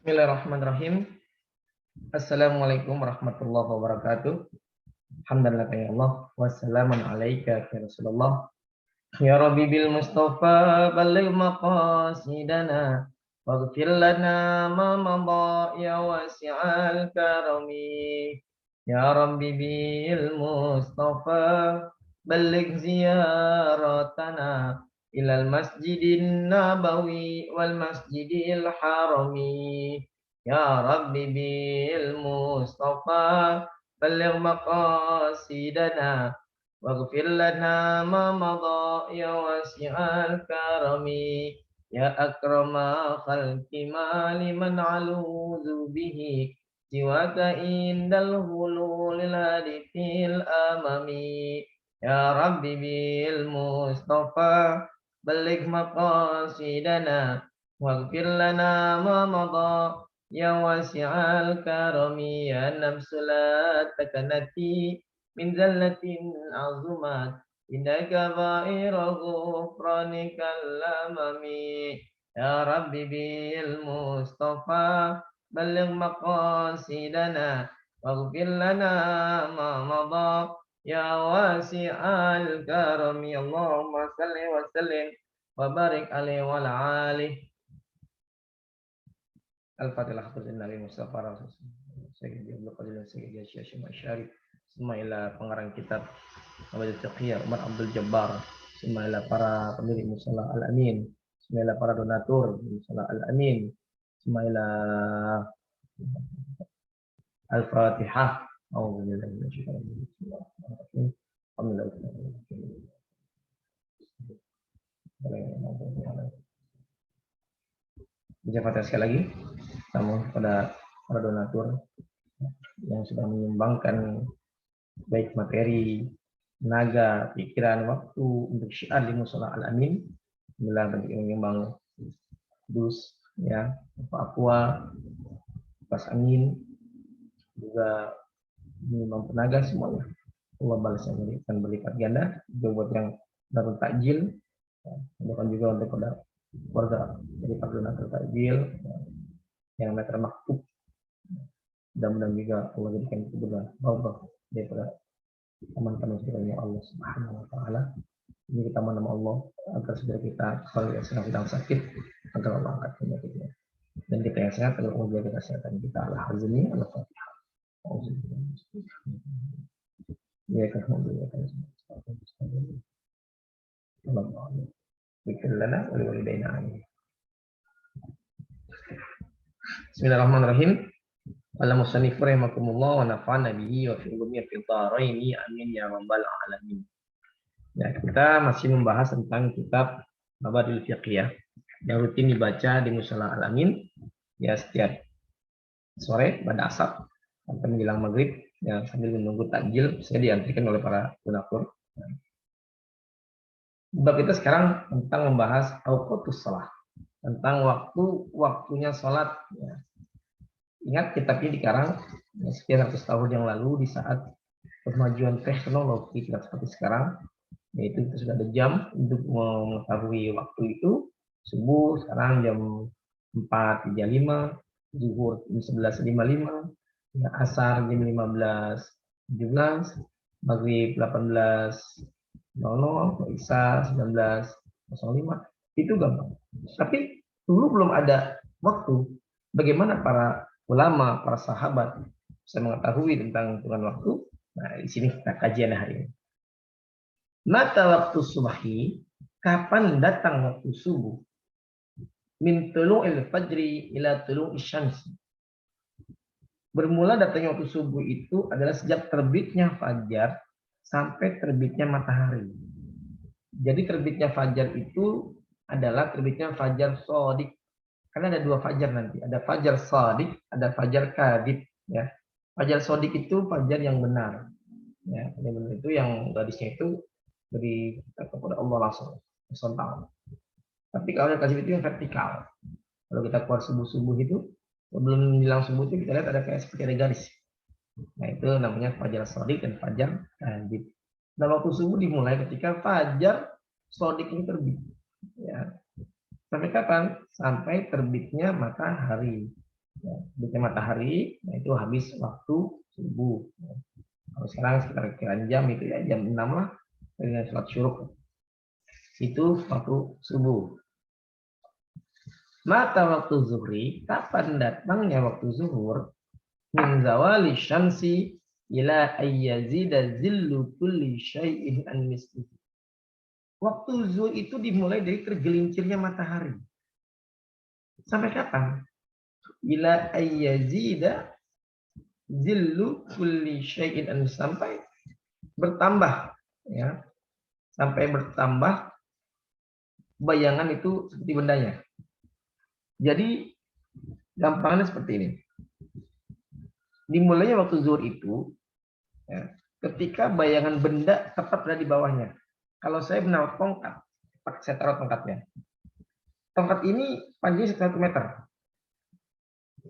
Bismillahirrahmanirrahim. Assalamualaikum warahmatullahi wabarakatuh. Alhamdulillah ya Allah. Wassalamun alaika ya Rasulullah. Ya Rabbi bil Mustafa balligh maqasidana waghfir lana ma madha ya wasi'al karami. Ya Rabbi bil Mustafa balligh ziyaratana ilal masjidin nabawi wal masjidil harami. Ya Rabbi bil Mustafa balligh maqasidana waghfir lana ma madha ya wasi'al karami. Ya akrama khalqi ma liman aluzu bihi siwaka indal hululil hadithil amami. Ya Rabbi bil Mustafa balligh maqasidana waghfir lana ma madha ya wasi'al karami. Ya nafsu la takanati min zallatin azumat indaka ba'ira ghufranikal lamami. Ya Rabbi bil Mustafa balligh maqasidana waghfir lana ma madha ya wasi'al karami. Allahumma salli wa sallim wa barik alaihi wa ala alihi. Al-Fatihah Nabi Mustafa Rasulullah Sayyidi Abdul Qadir Sayyidi Syekh Syarif. Semailah pengarang kitab Abdul Fiqh Umar Abdul Jabbar. Semailah para pendiri Musala Al-Amin. Semailah para donatur Musala Al-Amin. Semailah Al-Fatihah. Alhamdulillah. Baca Fatihah sekali lagi. Namun pada para donatur yang sudah menyumbangkan baik materi, tenaga, pikiran, waktu untuk syiar di Musala Al-Amin. Alhamdulillah bagi yang menyumbang dus, ya, aqua, pas angin, juga menyumbang tenaga semuanya. Allah balasnya memberikan berlipat ganda. Juga buat yang dapat takjil, dan juga untuk pada keluarga dari Pak Donatur takjil, yang meter maktub. Mudah-mudahan juga Allah jadikan itu berubah daripada teman-teman sekalian Allah Subhanahu wa taala. Ini kita nama Allah agar segera kita kalau yang sedang sakit agar Allah angkat penyakitnya. Dan kita yang sehat agar Allah jaga kesehatan kita. Al-Hazmi Al-Fatihah. Ya alhamdulillah. Bismillahirrahmanirrahim. Al-Musannif rahimakumullah wa nafa'ana bihi wa fi ulumi fil dharaini amin ya rabbal alamin. Ya, kita masih membahas tentang kitab Mabadil Fiqh yang rutin dibaca di Musala Al-Amin ya setiap sore pada asar sampai menjelang maghrib ya, sambil menunggu takjil saya diantrikan oleh para donatur. Bab kita sekarang tentang membahas auqatus shalah, tentang waktunya salat ya. Ingat kitabnya dikarang ya, sekian ratus tahun yang lalu di saat kemajuan teknologi tidak seperti sekarang, yaitu kita sudah ada jam untuk mengetahui waktu itu. Subuh sekarang jam 4.35, zuhur jam 11.55, ya, asar jam 15.17, maghrib 18.00, isya 19.05. Itu gampang. Tapi dulu belum ada waktu. Bagaimana para ulama, para sahabat bisa mengetahui tentang hitungan waktu? Nah, di sini kita kajian hari ini. Mata waktu subahi, kapan datang waktu subuh? Min tulu'il fajri ila tulu'is syamsi. Bermula datangnya waktu subuh itu adalah sejak terbitnya fajar sampai terbitnya matahari. Jadi terbitnya fajar itu adalah terbitnya fajar shadiq. Karena ada dua fajar nanti, ada fajar shadiq, ada fajar kadhib. Ya, fajar shadiq itu fajar yang benar. Ya, yang benar itu yang gadisnya itu beri kepada Allah langsung horizontal. Tapi kalau yang kasih itu yang vertikal. Kalau kita keluar subuh itu sebelum menjelang subuh itu kita lihat ada kayak seperti ada garis. Nah itu namanya fajar shadiq dan fajar kadhib. Nah waktu subuh dimulai ketika fajar shadiq ini terbit. Ya. Sampai kapan? Sampai terbitnya matahari. Ya, terbitnya matahari, nah itu habis waktu subuh. Kalau sekarang sekitar sekian jam itu ya jam 6 lah dengan sholat syuruk. Itu waktu subuh. Mata waktu zuhri, kapan datangnya waktu zuhur? Min zawali syamsi ila ayyazida zillu kulli syai'in an mislihi. Waktu zuhur itu dimulai dari tergelincirnya matahari. Sampai kapan? Ila ayyazida zillu kulli syai'in an, sampai bertambah, ya. Sampai bertambah bayangan itu seperti bendanya. Jadi gampangnya seperti ini. Dimulainya waktu zuhur itu, ya, ketika bayangan benda tepat berada di bawahnya. Kalau saya menaruh tongkat, saya taruh tongkatnya. Tongkat ini panjangnya 1 meter.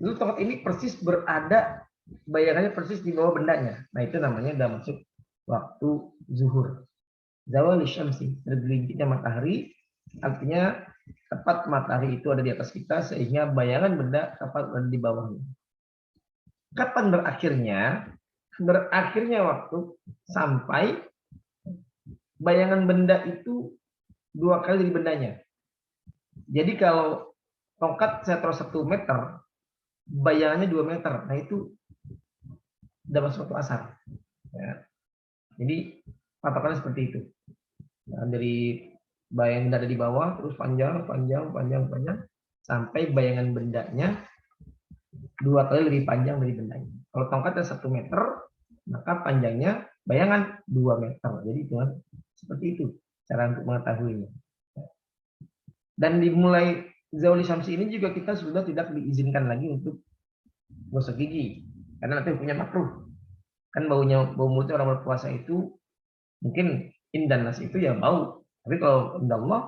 Lalu tongkat ini persis berada, bayangannya persis di bawah bendanya. Nah itu namanya udah masuk waktu zuhur. Zawal syamsi, tergelincirnya matahari, artinya tepat matahari itu ada di atas kita sehingga bayangan benda tepat berada di bawahnya. Kapan berakhirnya? Berakhirnya waktu sampai bayangan benda itu 2 kali dari bendanya. Jadi kalau tongkat saya taruh 1 meter, bayangannya 2 meter. Nah itu udah masuk waktu asar. Ya. Jadi patokannya seperti itu. Nah, dari bayangan benda ada di bawah, terus panjang, sampai bayangan bendanya 2 kali lebih panjang dari bendanya. Kalau tongkatnya 1 meter, maka panjangnya bayangan 2 meter. Jadi itu seperti itu cara untuk mengetahuinya. Dan dimulai zawali syamsi ini juga kita sudah tidak diizinkan lagi untuk gosok gigi, karena nanti punya makruh. Kan bau mulutnya orang berpuasa itu mungkin indanas itu ya bau, tapi kalau indah Allah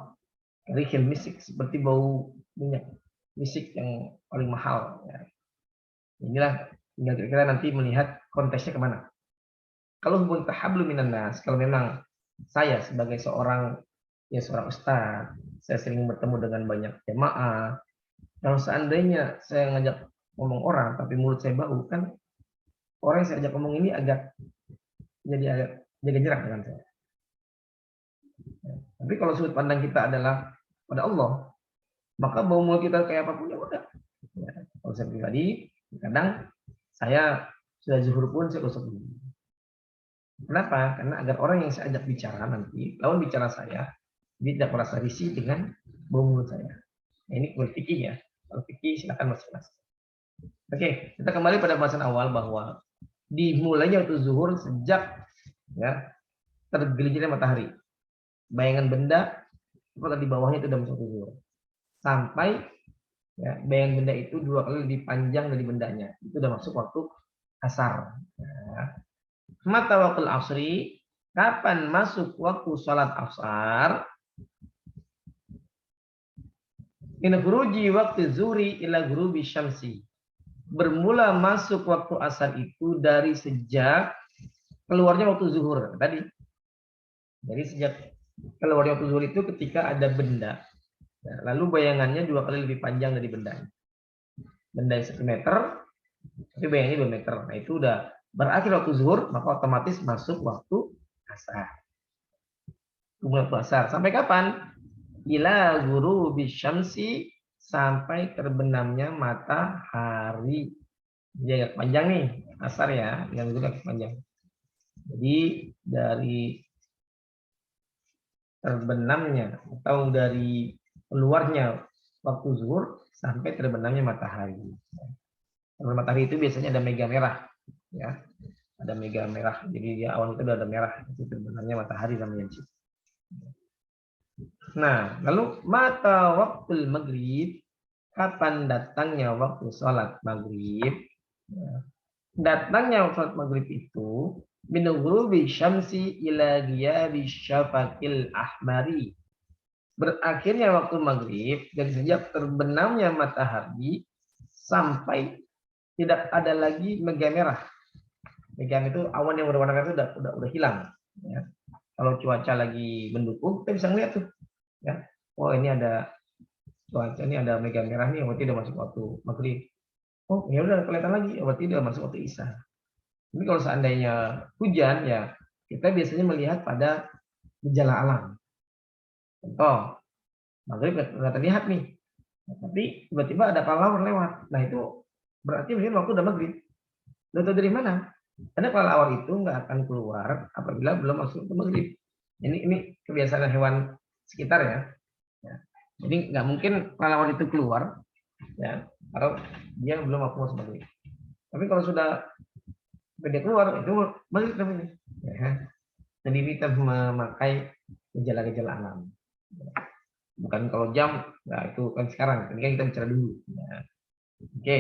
rihil misik, seperti bau minyak misik yang paling mahal. Ya. Inilah tinggal kira-kira nanti melihat konteksnya kemana. Kalau hubungan tahablu minan nas, kalau memang saya sebagai seorang ustaz, saya sering bertemu dengan banyak jemaah. Kalau seandainya saya ngajak ngomong orang, tapi mulut saya bau, kan orang yang saya ajak ngomong ini agak jaga jarak dengan saya. Tapi kalau sudut pandang kita adalah pada Allah, maka bau mulut kita kayak apapun ya udah. Ya, kalau saya pribadi, kadang saya sudah zuhur pun saya gosok gigi. Kenapa? Karena agar orang yang saya ajak bicara nanti, lawan bicara saya, dia tidak merasa risih dengan bau mulut saya. Nah, ini fikih ya. Kalau fikih silakan masing-masing. Oke, kita kembali pada bahasan awal bahwa dimulainya waktu zuhur sejak ya tergelincirnya matahari. Bayangan benda pada di bawahnya itu sudah masuk zuhur. Sampai ya, bayangan benda itu 2 kali lebih panjang dari bendanya. Itu sudah masuk waktu asar. Ya. Mata waktu asri, kapan masuk waktu sholat asar? Min khuruji waktu zuhri ila ghurubi syamsi. Bermula masuk waktu asar itu dari sejak keluarnya waktu zuhur tadi. Jadi sejak keluarnya waktu zuhur itu ketika ada benda. Nah, lalu bayangannya 2 kali lebih panjang dari bendanya. Benda 1 meter, tapi bayangannya 2 meter. Nah itu udah berakhir waktu zuhur, maka otomatis masuk waktu asar. Waktu asar. Sampai kapan? Ila ghurubi syamsi, sampai terbenamnya matahari. Jadi agak panjang nih asar ya, yang itu agak panjang. Jadi dari terbenamnya atau dari keluarnya waktu zuhur sampai terbenamnya matahari. Kalau matahari itu biasanya ada mega merah, ya, ada mega merah. Jadi dia awan itu ada merah, itu terbenamnya matahari namanya. Nah, lalu mata waktu maghrib, kapan datangnya waktu sholat maghrib? Datangnya waktu sholat maghrib itu min ghurubi syamsi ila ghiyabi syafaqil ahmari. Berakhirnya waktu maghrib dari sejak terbenamnya matahari sampai tidak ada lagi mega merah. Mega itu awan yang berwarna merah itu udah hilang. Ya. Kalau cuaca lagi mendukung, kita bisa ngeliat tuh. Ya. Oh ini ada cuaca, ini ada mega merah nih, berarti udah masuk waktu maghrib. Oh ya udah kelihatan lagi, berarti udah masuk waktu isya. Tapi kalau seandainya hujan ya kita biasanya melihat pada gejala alam. Contoh, maghrib nggak terlihat nih, tapi tiba-tiba ada kelelawar lewat. Nah itu berarti mungkin waktu udah maghrib. Udah tahu dari mana? Karena kelelawar itu nggak akan keluar apabila belum masuk ke maghrib. Ini kebiasaan hewan sekitar ya. Ya. Jadi nggak mungkin kelelawar itu keluar ya kalau dia belum masuk maghrib. Tapi kalau sudah dia keluar itu maghrib namanya. Ya. Jadi kita memakai gejala-gejala alam. Bukan kalau jam, nah itu kan sekarang. Ini kan kita bicara dulu. Ya. Oke.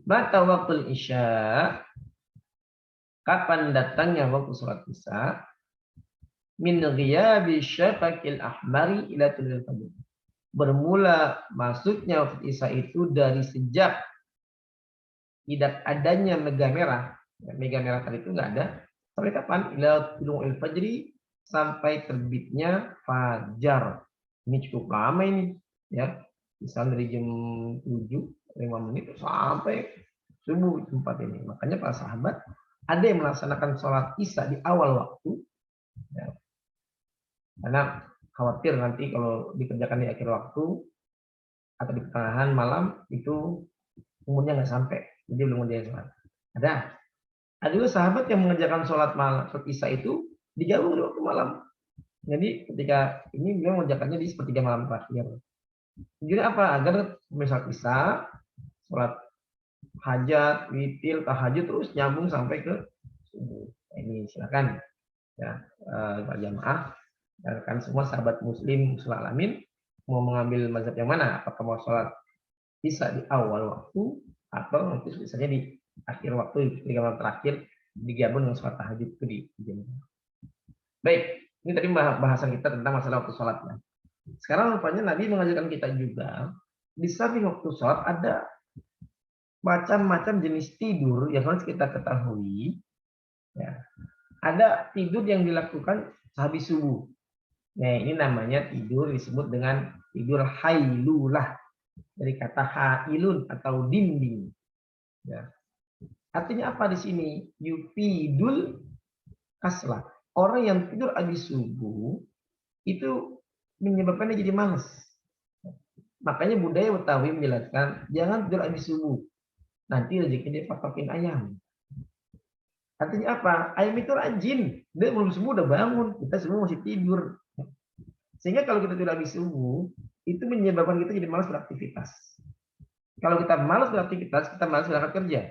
Mata waktu isya, kapan datangnya waktu sholat isya? Min ghiyabi syafaqil ahmari ila tulul fajr. Bermula masuknya waktu isya itu dari sejak tidak adanya mega merah. Mega merah tadi itu nggak ada. Sampai kapan? Ila tulul fajri, sampai terbitnya fajar. Ini cukup lama ini, ya. Misal dari jam 7:05 sampai subuh tempat ini. Makanya para sahabat ada yang melaksanakan sholat isya di awal waktu, ya. Karena khawatir nanti kalau dikerjakan di akhir waktu atau di pertengahan malam itu umurnya nggak sampai, jadi belum dia sholat. Ada juga sahabat yang mengerjakan sholat malam, sholat isya itu digabung di waktu malam. Jadi ketika ini beliau mengerjakannya di sepertiga malam terakhir. Tujuannya apa? Agar misal isya, sholat hajat, witir, tahajud terus nyambung sampai ke subuh. Ini silakan ya Pak jamaah, kan semua sahabat muslim alamin mau mengambil mazhab yang mana? Apakah mau sholat isya di awal waktu atau nanti misalnya di akhir waktu di malam terakhir digabung dengan sholat tahajud itu di jam. Baik, ini tadi bahasan kita tentang masalah waktu sholatnya. Sekarang rupanya Nabi mengajarkan kita juga di samping waktu sholat ada macam-macam jenis tidur yang harus kita ketahui. Ya. Ada tidur yang dilakukan habis subuh. Nah, ini namanya tidur disebut dengan tidur hailulah, dari kata hailun atau dinding. Ya. Artinya apa di sini? Yufidul kaslah. Orang yang tidur habis subuh itu menyebabkan dia jadi malas. Makanya budaya Betawi menjelaskan jangan tidur habis subuh. Nanti rezeki dia patokin ayam. Artinya apa? Ayam itu rajin. Dia belum subuh udah bangun. Kita semua masih tidur. Sehingga kalau kita tidur habis subuh, itu menyebabkan kita jadi malas beraktivitas. Kalau kita malas beraktivitas, kita malas berangkat kerja.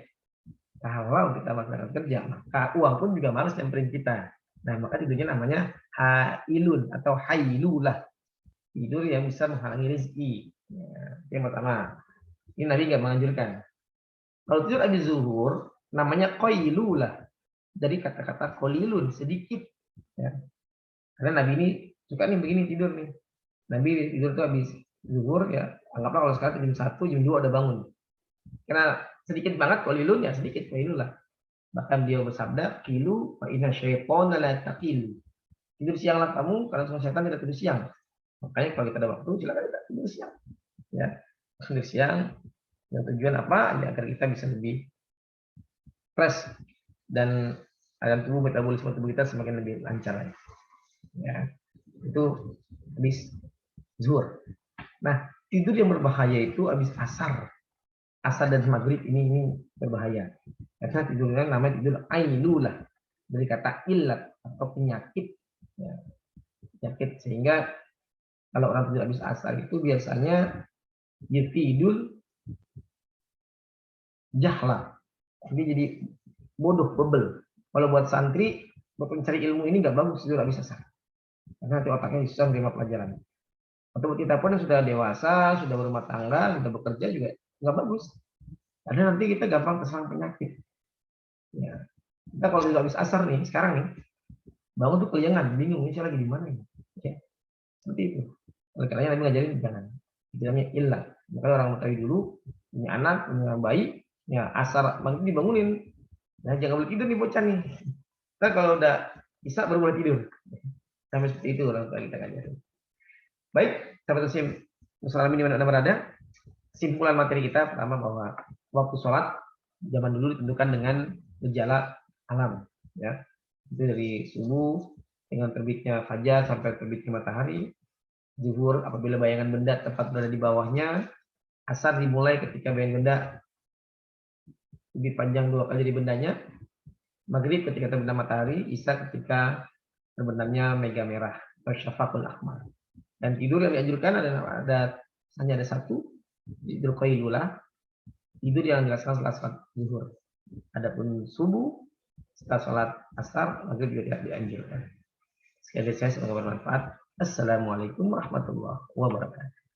Kalau kita malas berangkat kerja, maka uang pun juga malas nyamperin kita. Nah, maka tidurnya namanya hailun atau hailulah. Tidur yang bisa menghalangi rezeki. Ya, yang pertama. Ini Nabi nggak menganjurkan. Kalau tidur habis zuhur, namanya qailulah. Dari kata-kata qalilun, sedikit. Ya. Karena Nabi ini suka nih begini tidur nih. Nabi tidur tuh habis zuhur ya. Anggaplah kalau sekarang jam 1, jam 2 udah bangun. Karena sedikit banget qalilun ya, sedikit qailulah. Bahkan dia bersabda, "Qilu fa inna syaitana la taqilu." Tidur sianglah kamu karena semua setan tidak tidur siang. Makanya kalau kita ada waktu silakan kita tidur siang. Ya, tidur siang. Yang tujuan apa? Ya, agar kita bisa lebih fresh dan alam tubuh, metabolisme tubuh kita semakin lebih lancar. Ya, itu habis zuhur. Nah, tidur yang berbahaya itu habis asar. Asar dan maghrib ini berbahaya. Karena tidurnya namanya tidur ainulah. Dari kata illat atau penyakit. Ya, penyakit. Sehingga kalau orang tidur habis asar itu biasanya dia tidur jahla. Jadi bodoh, bebel. Kalau buat santri, buat mencari ilmu ini nggak bagus tidur habis asar. Karena nanti otaknya susah menerima pelajaran. Atau buat kita pun yang sudah dewasa, sudah berumah tangga, sudah bekerja juga nggak bagus. Karena nanti kita gampang terserang penyakit. Ya. Kita kalau tidur habis asar nih, sekarang nih, bangun tuh keliangan, bingung, ini saya lagi di mana ini. Ya. Seperti itu. Oleh karenanya Nabi ngajarin jangan. Namanya ilah. Makanya orang Betawi dulu punya anak, punya bayi, ya asar maghrib dibangunin. Nah, jangan boleh tidur nih bocah nih. Nah, kalau udah bisa baru boleh tidur. Sampai seperti itu orang tua kita ngajarin. Baik, sahabat Muslim, Muslimin di mana Anda berada. kesimpulan materi kita pertama bahwa waktu sholat zaman dulu ditentukan dengan gejala alam, ya. Itu dari subuh dengan terbitnya fajar sampai terbitnya matahari, zuhur apabila bayangan benda tepat berada di bawahnya, asar dimulai ketika bayangan benda lebih panjang 2 kali dari bendanya, maghrib ketika terbenam matahari, isya ketika terbenamnya mega merah atau syafaqul ahmar. Dan tidur yang dianjurkan hanya ada satu, tidur qailulah, tidur yang dilaksanakan setelah sholat zuhur. Adapun subuh setelah sholat asar, maghrib juga tidak dianjurkan. Sekali lagi saya semoga bermanfaat. Assalamualaikum warahmatullahi wabarakatuh.